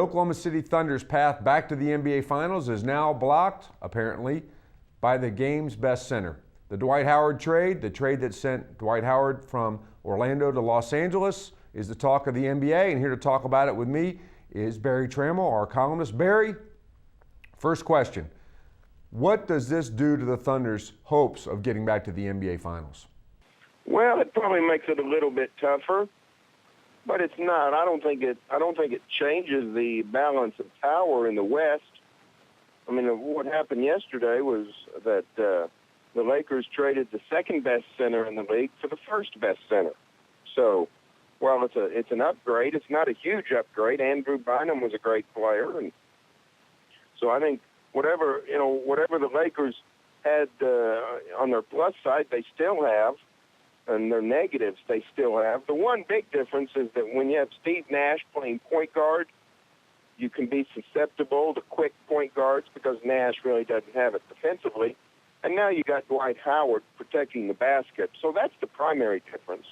Oklahoma City Thunder's path back to the NBA Finals is now blocked, apparently, by the game's best center. The Dwight Howard trade, the trade that sent Dwight Howard from Orlando to Los Angeles, is the talk of the NBA. And here to talk about it with me is Barry Trammell, our columnist. Barry, first question. What does this do to the Thunder's hopes of getting back to the NBA Finals? Well, it probably makes it a little bit tougher, but it's not. I don't think it changes the balance of power in the West. I mean, what happened yesterday was that the Lakers traded the second best center in the league for the first best center. So, while it's an upgrade, it's not a huge upgrade. Andrew Bynum was a great player, and so I think whatever the Lakers had on their plus side, they still have, and their negatives they still have. The one big difference is that when you have Steve Nash playing point guard, you can be susceptible to quick point guards because Nash really doesn't have it defensively. And now you got Dwight Howard protecting the basket. So that's the primary difference.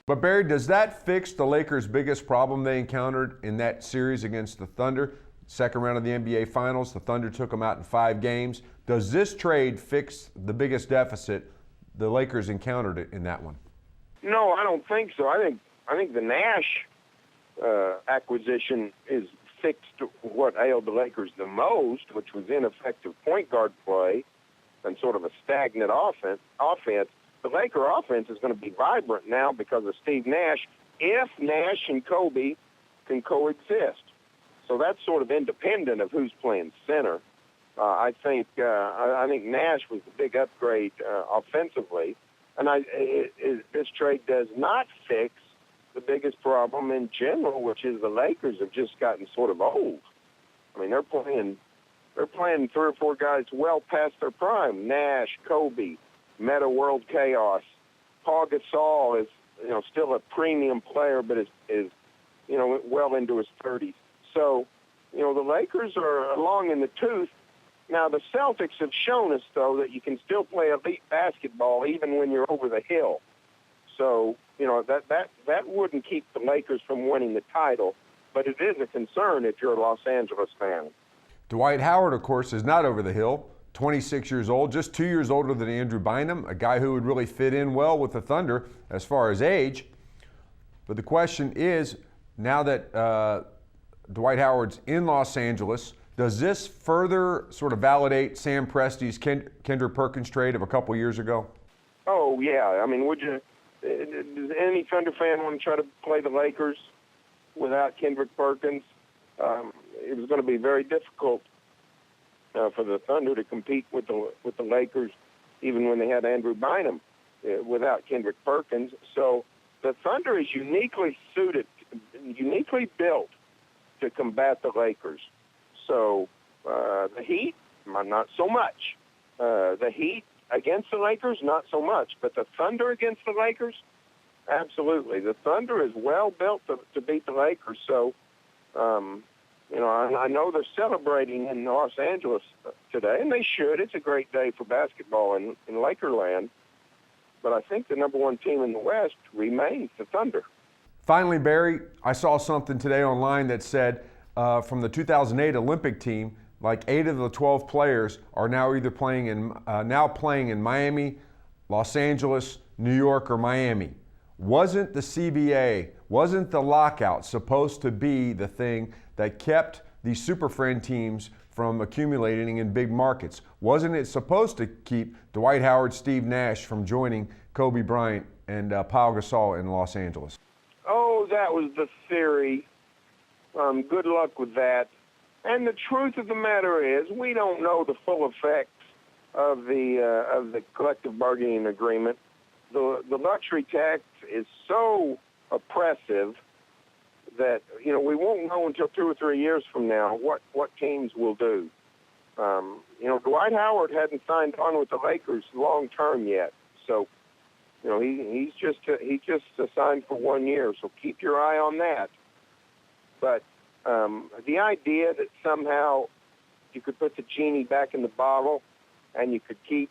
But Barry, does that fix the Lakers' biggest problem they encountered in that series against the Thunder? Second round of the NBA Finals, the Thunder took them out in 5 games. Does this trade fix the biggest deficit the Lakers encountered in that one? No, I don't think so. I think the Nash acquisition is fixed what ailed the Lakers the most, which was ineffective point guard play and sort of a stagnant offense. The Laker offense is going to be vibrant now because of Steve Nash, if Nash and Kobe can coexist. So that's sort of independent of who's playing center. I think Nash was the big upgrade offensively, and this trade does not fix the biggest problem in general, which is the Lakers have just gotten sort of old. I mean, they're playing 3 or 4 guys well past their prime. Nash, Kobe, Meta World Chaos. Paul Gasol is still a premium player, but is well into his 30s. So, the Lakers are long in the tooth. Now, the Celtics have shown us, though, that you can still play elite basketball even when you're over the hill. So, that wouldn't keep the Lakers from winning the title, but it is a concern if you're a Los Angeles fan. Dwight Howard, of course, is not over the hill. 26 years old, just 2 years older than Andrew Bynum, a guy who would really fit in well with the Thunder as far as age. But the question is, now that Dwight Howard's in Los Angeles, does this further sort of validate Sam Presti's Kendrick Perkins trade of a couple years ago? Oh, yeah. I mean, does any Thunder fan want to try to play the Lakers without Kendrick Perkins? It was going to be very difficult for the Thunder to compete with the Lakers, even when they had Andrew Bynum without Kendrick Perkins. So the Thunder is uniquely built to combat the Lakers. So the Heat, not so much. The Heat against the Lakers, not so much. But the Thunder against the Lakers, absolutely. The Thunder is well built to beat the Lakers. So, I know they're celebrating in Los Angeles today, and they should. It's a great day for basketball in Lakerland. But I think the number 1 team in the West remains the Thunder. Finally, Barry, I saw something today online that said from the 2008 Olympic team, like 8 of the 12 players are now either playing in Miami, Los Angeles, New York, or Miami. Wasn't the CBA, wasn't the lockout supposed to be the thing that kept these Super Friend teams from accumulating in big markets? Wasn't it supposed to keep Dwight Howard, Steve Nash from joining Kobe Bryant and Pau Gasol in Los Angeles? Oh, that was the theory. Good luck with that. And the truth of the matter is, we don't know the full effects of the collective bargaining agreement. The luxury tax is so oppressive that we won't know until 2 or 3 years from now what teams will do. Dwight Howard hadn't signed on with the Lakers long term yet, so he's just signed for 1 year. So keep your eye on that. But the idea that somehow you could put the genie back in the bottle and you could keep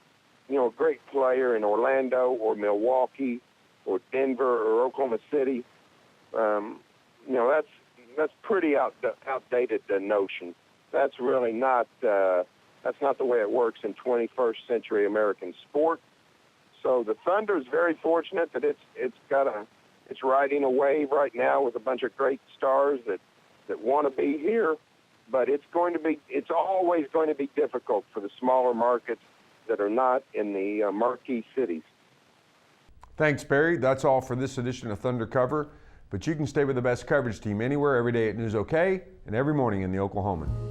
a great player in Orlando or Milwaukee or Denver or Oklahoma City, pretty outdated notion. That's really not that's not the way it works in 21st century American sport. So the Thunder is very fortunate that it's riding a wave right now with a bunch of great stars that want to be here, but it's always going to be difficult for the smaller markets that are not in the marquee cities. Thanks, Barry. That's all for this edition of Thunder Cover, but you can stay with the best coverage team anywhere, every day at News OK, and every morning in the Oklahoman.